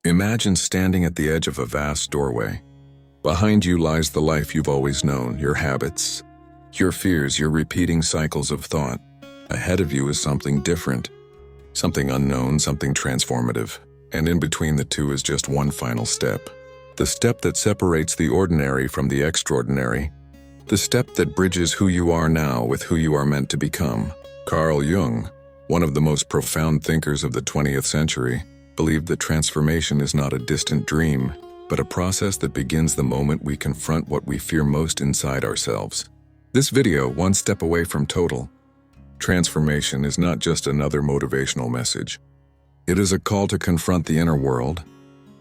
Imagine standing at the edge of a vast doorway. Behind you lies the life you've always known, your habits, your fears, your repeating cycles of thought. Ahead of you is something different, something unknown, something transformative. And in between the two is just one final step. The step that separates the ordinary from the extraordinary. The step that bridges who you are now with who you are meant to become. Carl Jung, one of the most profound thinkers of the 20th century, believed that transformation is not a distant dream, but a process that begins the moment we confront what we fear most inside ourselves. This video, one step away from total transformation, is not just another motivational message. It is a call to confront the inner world,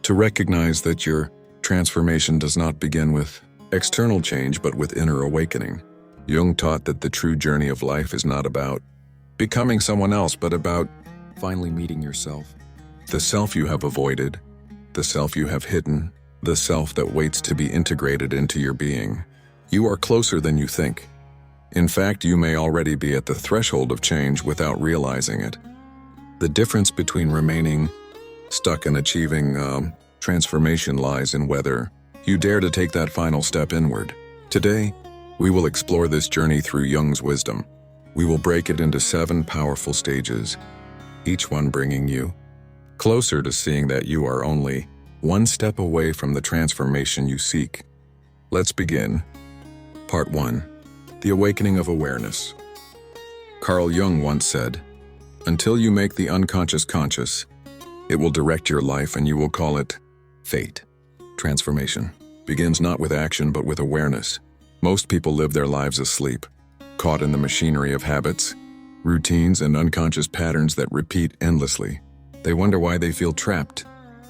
to recognize that your transformation does not begin with external change but with inner awakening. Jung taught that the true journey of life is not about becoming someone else, but about finally meeting yourself. The self you have avoided, the self you have hidden, the self that waits to be integrated into your being. You are closer than you think. In fact, you may already be at the threshold of change without realizing it. The difference between remaining stuck and achieving transformation lies in whether you dare to take that final step inward. Today, we will explore this journey through Jung's wisdom. We will break it into 7 powerful stages, each one bringing you closer to seeing that you are only one step away from the transformation you seek. Let's begin. Part 1. The Awakening of Awareness. Carl Jung once said, "Until you make the unconscious conscious, it will direct your life and you will call it fate." Transformation begins not with action but with awareness. Most people live their lives asleep, caught in the machinery of habits, routines, and unconscious patterns that repeat endlessly. They wonder why they feel trapped,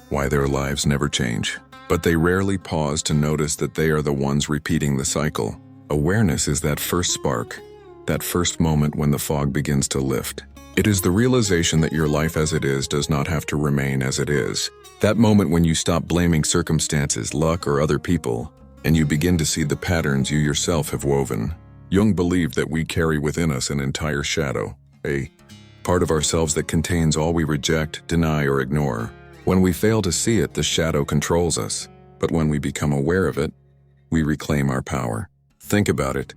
why their lives never change. But they rarely pause to notice that they are the ones repeating the cycle. Awareness is that first spark, that first moment when the fog begins to lift. It is the realization that your life as it is does not have to remain as it is. That moment when you stop blaming circumstances, luck, or other people, and you begin to see the patterns you yourself have woven. Jung believed that we carry within us an entire shadow, a part of ourselves that contains all we reject, deny, or ignore. When we fail to see it, the shadow controls us. But when we become aware of it, we reclaim our power. Think about it.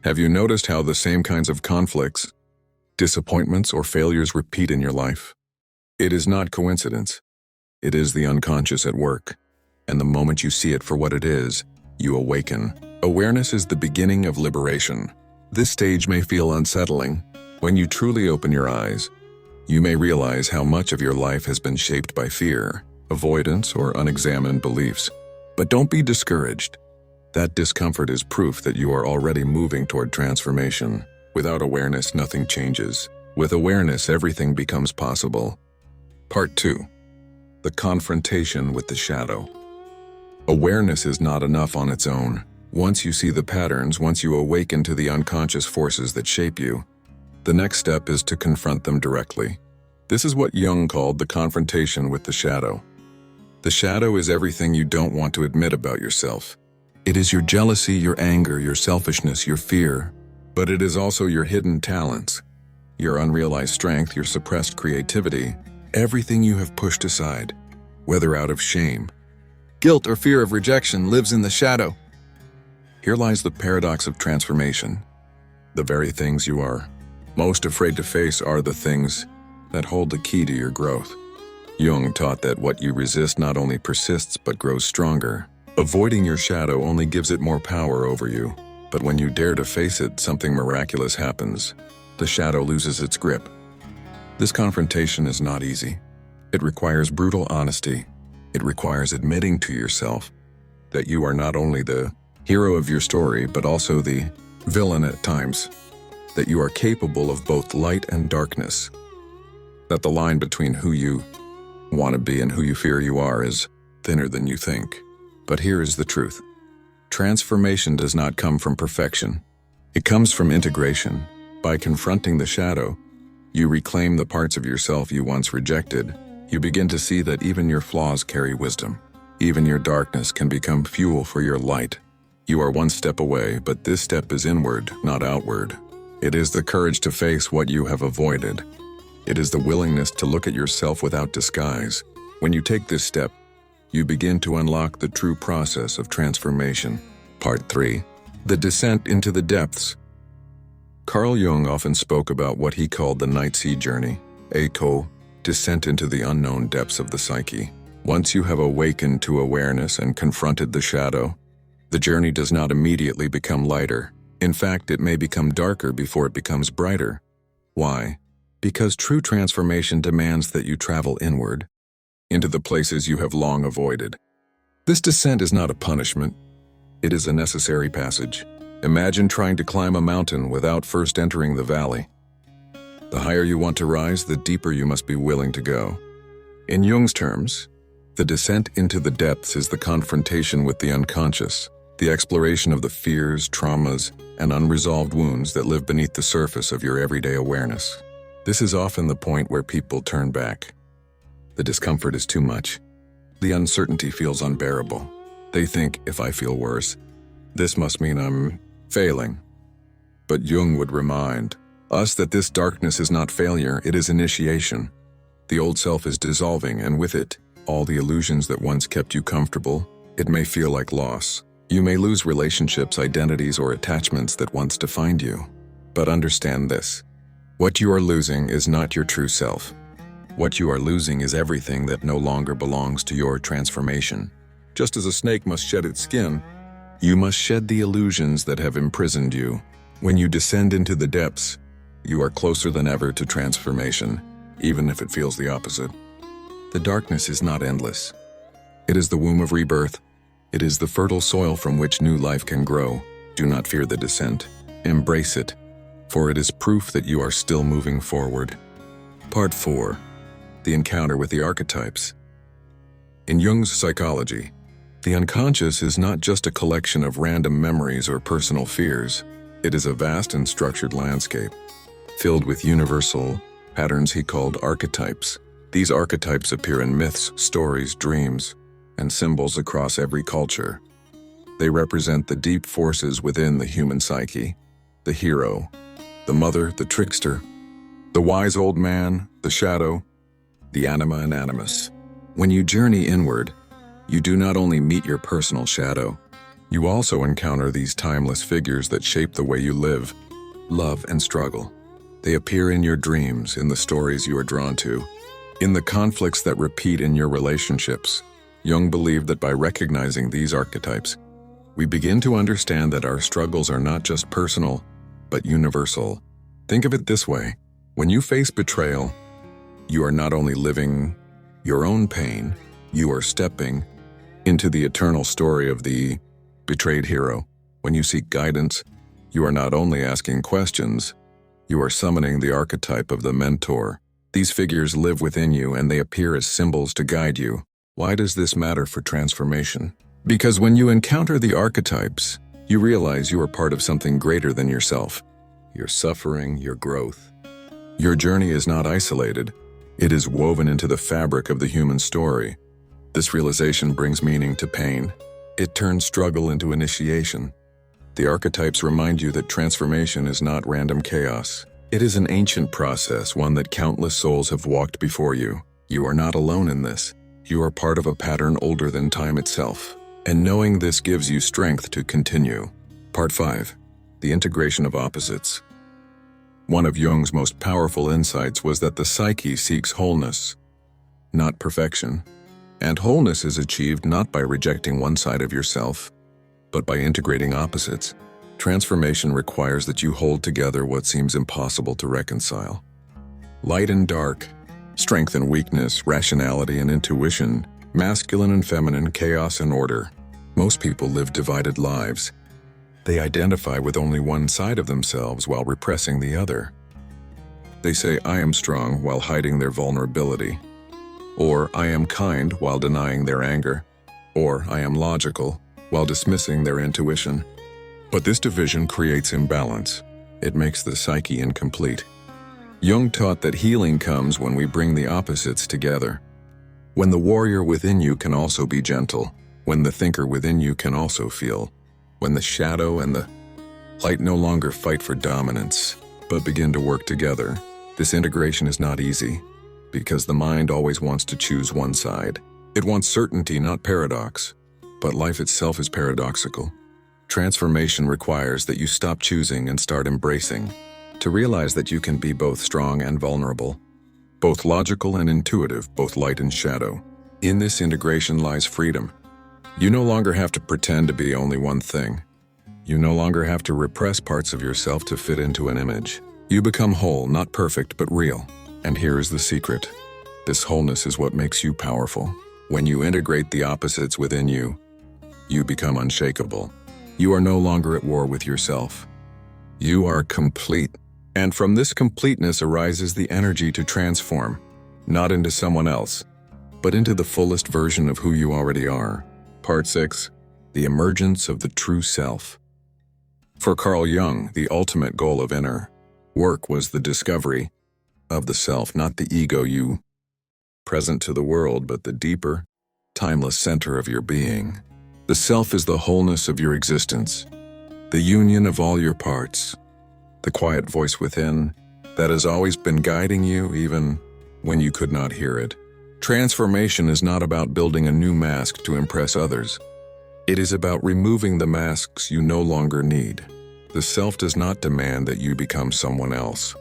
Have you noticed how the same kinds of conflicts, disappointments, or failures repeat in your life? It is not coincidence. It is the unconscious at work. And the moment you see it for what it is, you awaken. Awareness is the beginning of liberation. This stage may feel unsettling. When you truly open your eyes, you may realize how much of your life has been shaped by fear, avoidance, or unexamined beliefs. But don't be discouraged. That discomfort is proof that you are already moving toward transformation. Without awareness, nothing changes. With awareness, everything becomes possible. Part 2. The confrontation with the shadow. Awareness is not enough on its own. Once you see the patterns, once you awaken to the unconscious forces that shape you, the next step is to confront them directly. This is what Jung called the confrontation with the shadow. The shadow is everything you don't want to admit about yourself. It is your jealousy, your anger, your selfishness, your fear, but it is also your hidden talents, your unrealized strength, your suppressed creativity, everything you have pushed aside, whether out of shame, guilt, or fear of rejection, lives in the shadow. Here lies the paradox of transformation. The very things you are most afraid to face are the things that hold the key to your growth. Jung taught that what you resist not only persists but grows stronger. Avoiding your shadow only gives it more power over you. But when you dare to face it, something miraculous happens. The shadow loses its grip. This confrontation is not easy. It requires brutal honesty. It requires admitting to yourself that you are not only the hero of your story, but also the villain at times. That you are capable of both light and darkness. That the line between who you want to be and who you fear you are is thinner than you think. But here is the truth. Transformation does not come from perfection. It comes from integration. By confronting the shadow, you reclaim the parts of yourself you once rejected. You begin to see that even your flaws carry wisdom. Even your darkness can become fuel for your light. You are one step away, but this step is inward, not outward. It is the courage to face what you have avoided. It is the willingness to look at yourself without disguise. When you take this step, you begin to unlock the true process of transformation. Part 3. The descent into the depths. Carl Jung often spoke about what he called the night sea journey, descent into the unknown depths of the psyche. Once you have awakened to awareness and confronted the shadow, the journey does not immediately become lighter. In fact, it may become darker before it becomes brighter. Why? Because true transformation demands that you travel inward, into the places you have long avoided. This descent is not a punishment. It is a necessary passage. Imagine trying to climb a mountain without first entering the valley. The higher you want to rise, the deeper you must be willing to go. In Jung's terms, the descent into the depths is the confrontation with the unconscious, the exploration of the fears, traumas, and unresolved wounds that live beneath the surface of your everyday awareness. This is often the point where people turn back. The discomfort is too much. The uncertainty feels unbearable. They think, if I feel worse, this must mean I'm failing. But Jung would remind us that this darkness is not failure, it is initiation. The old self is dissolving, and with it, all the illusions that once kept you comfortable. It may feel like loss. You may lose relationships, identities, or attachments that once defined you. But understand this. What you are losing is not your true self. What you are losing is everything that no longer belongs to your transformation. Just as a snake must shed its skin, you must shed the illusions that have imprisoned you. When you descend into the depths, you are closer than ever to transformation, even if it feels the opposite. The darkness is not endless. It is the womb of rebirth. It is the fertile soil from which new life can grow. Do not fear the descent. Embrace it, for it is proof that you are still moving forward. Part 4. The encounter with the archetypes. In Jung's psychology, the unconscious is not just a collection of random memories or personal fears. It is a vast and structured landscape, filled with universal patterns he called archetypes. These archetypes appear in myths, stories, dreams, and symbols across every culture. They represent the deep forces within the human psyche: the hero, the mother, the trickster, the wise old man, the shadow, the anima and animus. When you journey inward, you do not only meet your personal shadow, you also encounter these timeless figures that shape the way you live, love, and struggle. They appear in your dreams, in the stories you are drawn to, in the conflicts that repeat in your relationships. Jung believed that by recognizing these archetypes, we begin to understand that our struggles are not just personal, but universal. Think of it this way: when you face betrayal, you are not only living your own pain, you are stepping into the eternal story of the betrayed hero. When you seek guidance, you are not only asking questions, you are summoning the archetype of the mentor. These figures live within you, and they appear as symbols to guide you. Why does this matter for transformation? Because when you encounter the archetypes, you realize you are part of something greater than yourself. Your suffering, your growth. Your journey is not isolated. It is woven into the fabric of the human story. This realization brings meaning to pain. It turns struggle into initiation. The archetypes remind you that transformation is not random chaos. It is an ancient process, one that countless souls have walked before you. You are not alone in this. You are part of a pattern older than time itself. And knowing this gives you strength to continue. Part 5. The integration of opposites. One of Jung's most powerful insights was that the psyche seeks wholeness, not perfection. And wholeness is achieved not by rejecting one side of yourself, but by integrating opposites. Transformation requires that you hold together what seems impossible to reconcile. Light and dark, strength and weakness, rationality and intuition, masculine and feminine, chaos and order. Most people live divided lives. They identify with only one side of themselves while repressing the other. They say, "I am strong," while hiding their vulnerability. Or, "I am kind," while denying their anger. Or, "I am logical," while dismissing their intuition. But this division creates imbalance. It makes the psyche incomplete. Jung taught that healing comes when we bring the opposites together. When the warrior within you can also be gentle. When the thinker within you can also feel. When the shadow and the light no longer fight for dominance, but begin to work together. This integration is not easy. because the mind always wants to choose one side. It wants certainty, not paradox. But life itself is paradoxical. Transformation requires that you stop choosing and start embracing, to realize that you can be both strong and vulnerable, both logical and intuitive, both light and shadow. In this integration lies freedom. You no longer have to pretend to be only one thing. You no longer have to repress parts of yourself to fit into an image. You become whole, not perfect, but real. And here is the secret. This wholeness is what makes you powerful. When you integrate the opposites within you, you become unshakable. You are no longer at war with yourself. You are complete. And from this completeness arises the energy to transform, not into someone else, but into the fullest version of who you already are. Part 6. The emergence of the true self. For Carl Jung, the ultimate goal of inner work was the discovery of the self, not the ego you present to the world, but the deeper, timeless center of your being. The self is the wholeness of your existence, the union of all your parts, the quiet voice within that has always been guiding you even when you could not hear it. Transformation is not about building a new mask to impress others. It is about removing the masks you no longer need. The self does not demand that you become someone else.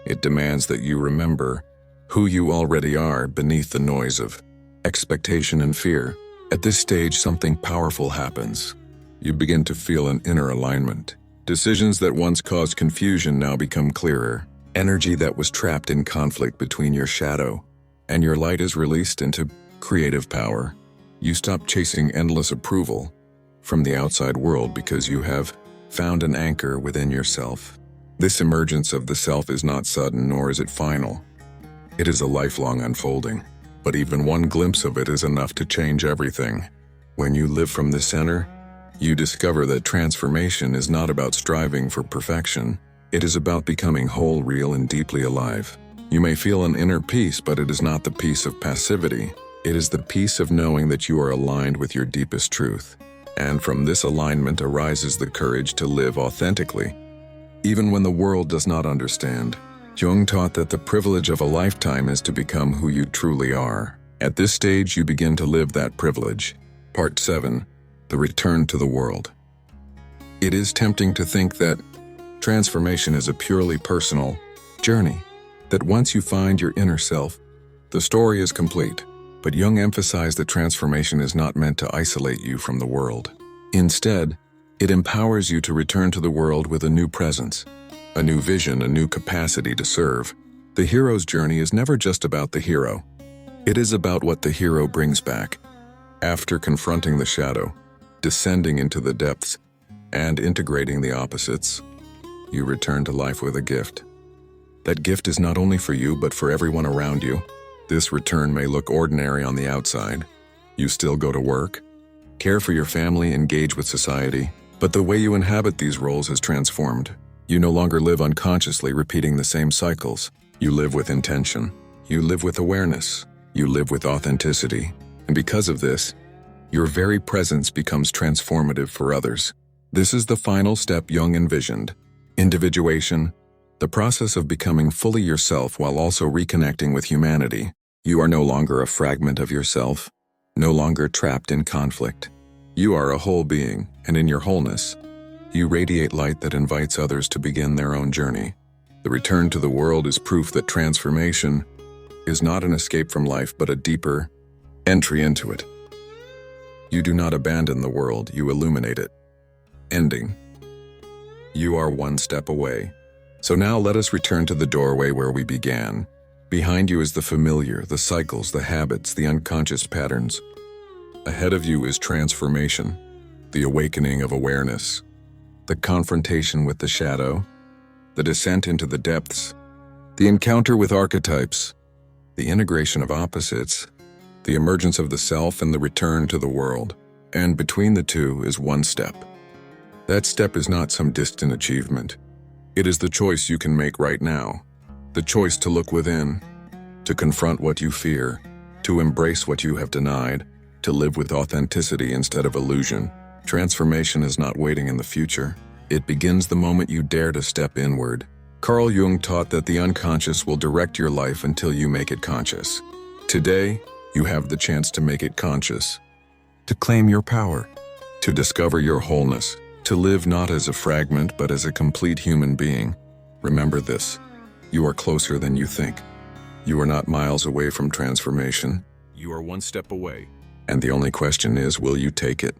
It demands that you remember who you already are beneath the noise of expectation and fear. At this stage, something powerful happens. You begin to feel an inner alignment. Decisions that once caused confusion now become clearer. Energy that was trapped in conflict between your shadow and your light is released into creative power. You stop chasing endless approval from the outside world because you have found an anchor within yourself. This emergence of the self is not sudden, nor is it final. It is a lifelong unfolding, but even one glimpse of it is enough to change everything. When you live from the center, you discover that transformation is not about striving for perfection. It is about becoming whole, real, and deeply alive. You may feel an inner peace, but it is not the peace of passivity. It is the peace of knowing that you are aligned with your deepest truth. And from this alignment arises the courage to live authentically, even when the world does not understand. Jung taught that the privilege of a lifetime is to become who you truly are. At this stage, you begin to live that privilege. Part 7. The return to the world. It is tempting to think that transformation is a purely personal journey, that once you find your inner self, the story is complete. But Jung emphasized that transformation is not meant to isolate you from the world. Instead, it empowers you to return to the world with a new presence, a new vision, a new capacity to serve. The hero's journey is never just about the hero. It is about what the hero brings back. After confronting the shadow, descending into the depths, and integrating the opposites, you return to life with a gift. That gift is not only for you, but for everyone around you. This return may look ordinary on the outside. You still go to work, care for your family, engage with society, but the way you inhabit these roles has transformed. You no longer live unconsciously repeating the same cycles. You live with intention. You live with awareness. You live with authenticity. And because of this, your very presence becomes transformative for others. This is the final step Jung envisioned. Individuation, the process of becoming fully yourself while also reconnecting with humanity. You are no longer a fragment of yourself, no longer trapped in conflict. You are a whole being, and in your wholeness, you radiate light that invites others to begin their own journey. The return to the world is proof that transformation is not an escape from life, but a deeper entry into it. You do not abandon the world, you illuminate it. Ending. You are one step away. So now let us return to the doorway where we began. Behind you is the familiar, the cycles, the habits, the unconscious patterns. Ahead of you is transformation, the awakening of awareness, the confrontation with the shadow, the descent into the depths, the encounter with archetypes, the integration of opposites, the emergence of the self, and the return to the world. And between the two is one step. That step is not some distant achievement. It is the choice you can make right now. The choice to look within, to confront what you fear, to embrace what you have denied, to live with authenticity instead of illusion. Transformation is not waiting in the future. It begins the moment you dare to step inward, Carl Jung taught that the unconscious will direct your life until you make it conscious. Today, you have the chance to make it conscious, to claim your power, to discover your wholeness, to live not as a fragment but as a complete human being. Remember this: you are closer than you think. You are not miles away from transformation. You are one step away. And the only question is, will you take it?